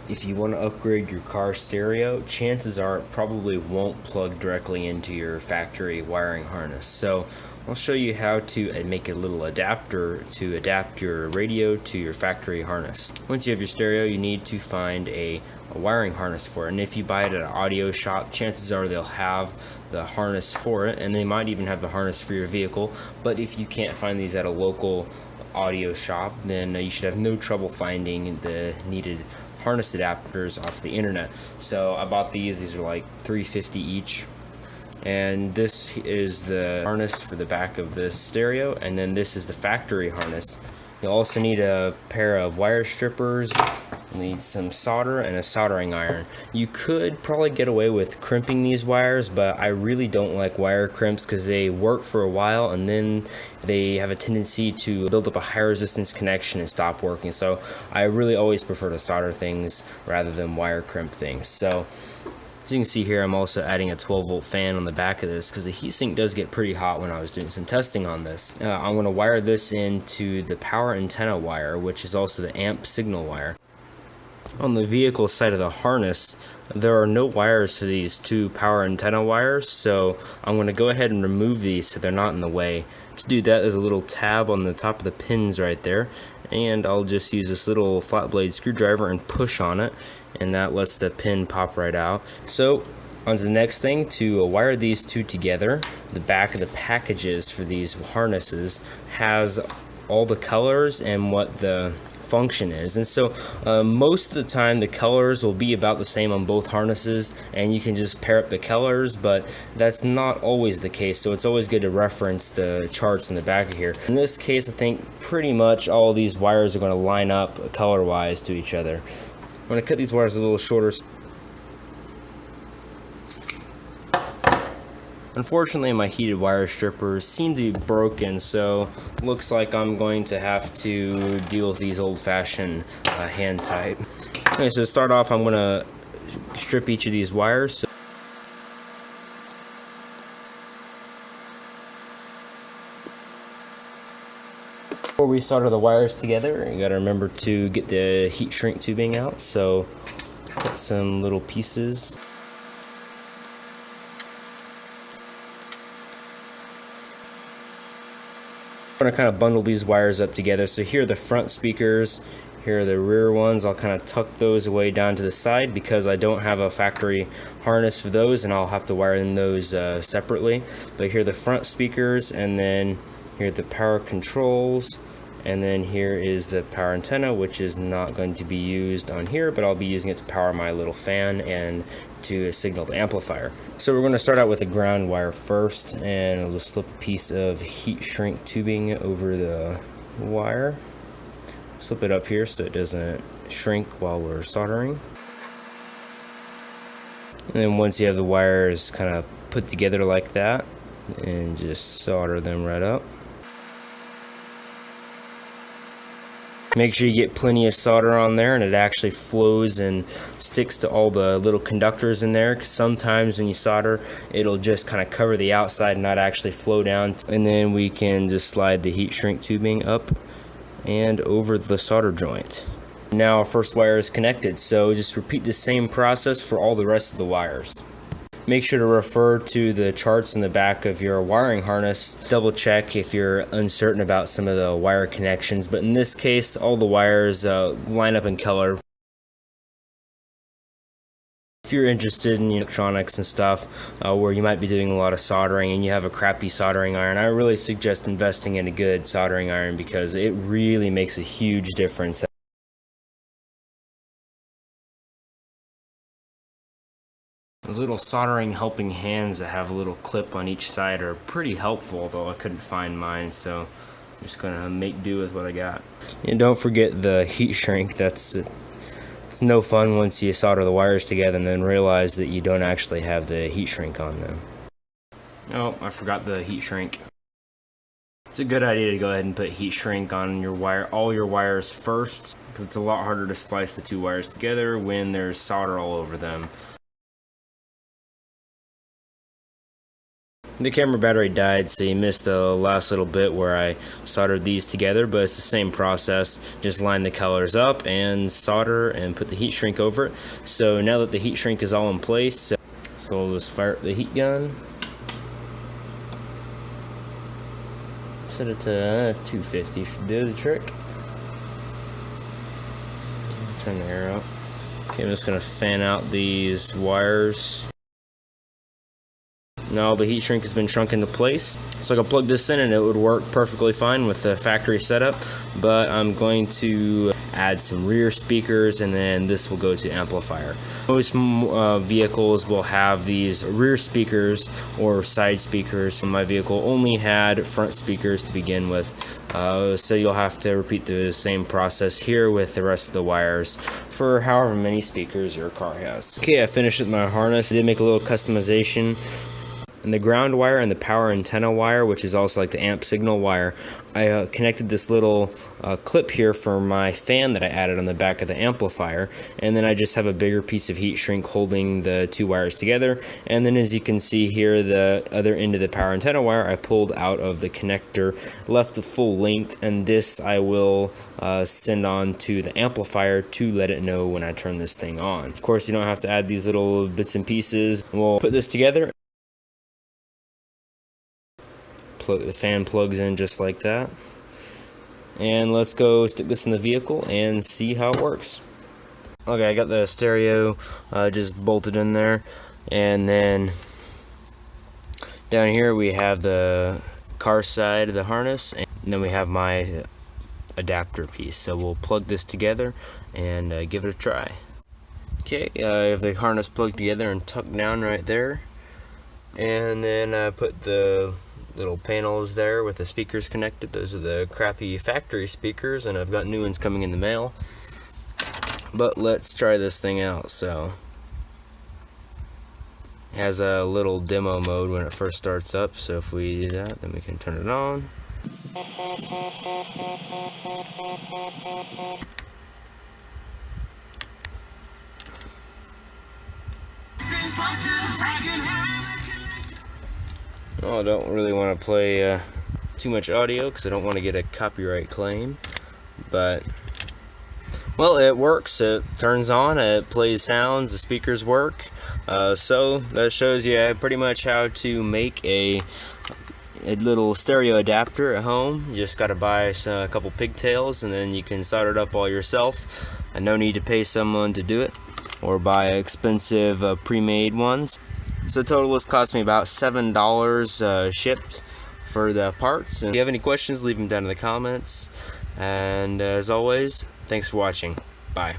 if you want to upgrade your car stereo, chances are it probably won't plug directly into your factory wiring harness. So I'll show you how to make a little adapter to adapt your radio to your factory harness. Once you have your stereo, you need to find a wiring harness for it, and if you buy it at an audio shop, chances are they'll have the harness for it, and they might even have the harness for your vehicle. But if you can't find these at a local audio shop, then you should have no trouble finding the needed harness adapters off the internet. So I bought these are like $3.50 each, and this is the harness for the back of this stereo, and then this is the factory harness. You'll also need a pair of wire strippers, you'll need some solder and a soldering iron. You could probably get away with crimping these wires, but I really don't like wire crimps because they work for a while and then they have a tendency to build up a high resistance connection and stop working. So I really always prefer to solder things rather than wire crimp things. So as you can see here, I'm also adding a 12-volt fan on the back of this because the heatsink does get pretty hot when I was doing some testing on this. I'm going to wire this into the power antenna wire, which is also the amp signal wire. On the vehicle side of the harness, there are no wires for these two power antenna wires, so I'm going to go ahead and remove these so they're not in the way. To do that, there's a little tab on the top of the pins right there, and I'll just use this little flat blade screwdriver and push on it, and that lets the pin pop right out. So on to the next thing, to wire these two together. The back of the packages for these harnesses has all the colors and what the function is, and so most of the time the colors will be about the same on both harnesses, and you can just pair up the colors, but that's not always the case, so it's always good to reference the charts in the back of here. In this case, I think pretty much all of these wires are going to line up color wise to each other. I'm going to cut these wires a little shorter. Unfortunately, my heated wire strippers seem to be broken, so looks like I'm going to have to deal with these old-fashioned hand type. Okay, so to start off, I'm going to strip each of these wires. Before we solder the wires together, you got to remember to get the heat shrink tubing out. So put some little pieces. I'm going to kind of bundle these wires up together. So here are the front speakers, here are the rear ones. I'll kind of tuck those away down to the side because I don't have a factory harness for those, and I'll have to wire in those separately. But here are the front speakers, and then here are the power controls, and then here is the power antenna, which is not going to be used on here, but I'll be using it to power my little fan and to signal the amplifier. So we're going to start out with the ground wire first, and I'll just slip a piece of heat shrink tubing over the wire. Slip it up here so it doesn't shrink while we're soldering. And then once you have the wires kind of put together like that, and just solder them right up. Make sure you get plenty of solder on there and it actually flows and sticks to all the little conductors in there, because sometimes when you solder it'll just kind of cover the outside and not actually flow down. And then we can just slide the heat shrink tubing up and over the solder joint. Now our first wire is connected, so just repeat the same process for all the rest of the wires. Make sure to refer to the charts in the back of your wiring harness. Double check if you're uncertain about some of the wire connections, but in this case all the wires line up in color. If you're interested in electronics and stuff where you might be doing a lot of soldering and you have a crappy soldering iron, I really suggest investing in a good soldering iron because it really makes a huge difference. Those little soldering helping hands that have a little clip on each side are pretty helpful, though I couldn't find mine, so I'm just gonna make do with what I got. And don't forget the heat shrink. It's no fun once you solder the wires together and then realize that you don't actually have the heat shrink on them. Oh, I forgot the heat shrink. It's a good idea to go ahead and put heat shrink on your all your wires first, because it's a lot harder to splice the two wires together when there's solder all over them. The camera battery died, so you missed the last little bit where I soldered these together, but it's the same process. Just line the colors up and solder and put the heat shrink over it. So now that the heat shrink is all in place, so we'll just fire up the heat gun. Set it to 250 should do the trick. Turn the air up. Okay, I'm just going to fan out these wires. Now the heat shrink has been shrunk into place. So I can plug this in and it would work perfectly fine with the factory setup, but I'm going to add some rear speakers and then this will go to amplifier. Most vehicles will have these rear speakers or side speakers. My vehicle only had front speakers to begin with, so you'll have to repeat the same process here with the rest of the wires for however many speakers your car has. Okay, I finished with my harness. I did make a little customization. And the ground wire and the power antenna wire, which is also like the amp signal wire, I connected this little clip here for my fan that I added on the back of the amplifier, and then I just have a bigger piece of heat shrink holding the two wires together. And then as you can see here, the other end of the power antenna wire I pulled out of the connector, left the full length, and this I will send on to the amplifier to let it know when I turn this thing on. Of course, you don't have to add these little bits and pieces. We'll put this together. The fan plugs in just like that, and let's go stick this in the vehicle and see how it works. Okay, I got the stereo just bolted in there, and then down here we have the car side of the harness, and then we have my adapter piece. So we'll plug this together and give it a try. Okay, I have the harness plugged together and tucked down right there, and then I put the little panels there with the speakers connected. Those are the crappy factory speakers, and I've got new ones coming in the mail. But let's try this thing out. So it has a little demo mode when it first starts up, so if we do that, then we can turn it on. Oh, I don't really want to play too much audio because I don't want to get a copyright claim, but well, it works. It turns on, it plays sounds, the speakers work. So that shows you pretty much how to make a little stereo adapter at home. You just got to buy a couple pigtails and then you can solder it up all yourself, and no need to pay someone to do it or buy expensive pre-made ones. So total this cost me about $7 shipped for the parts. And if you have any questions, leave them down in the comments. And as always, thanks for watching. Bye.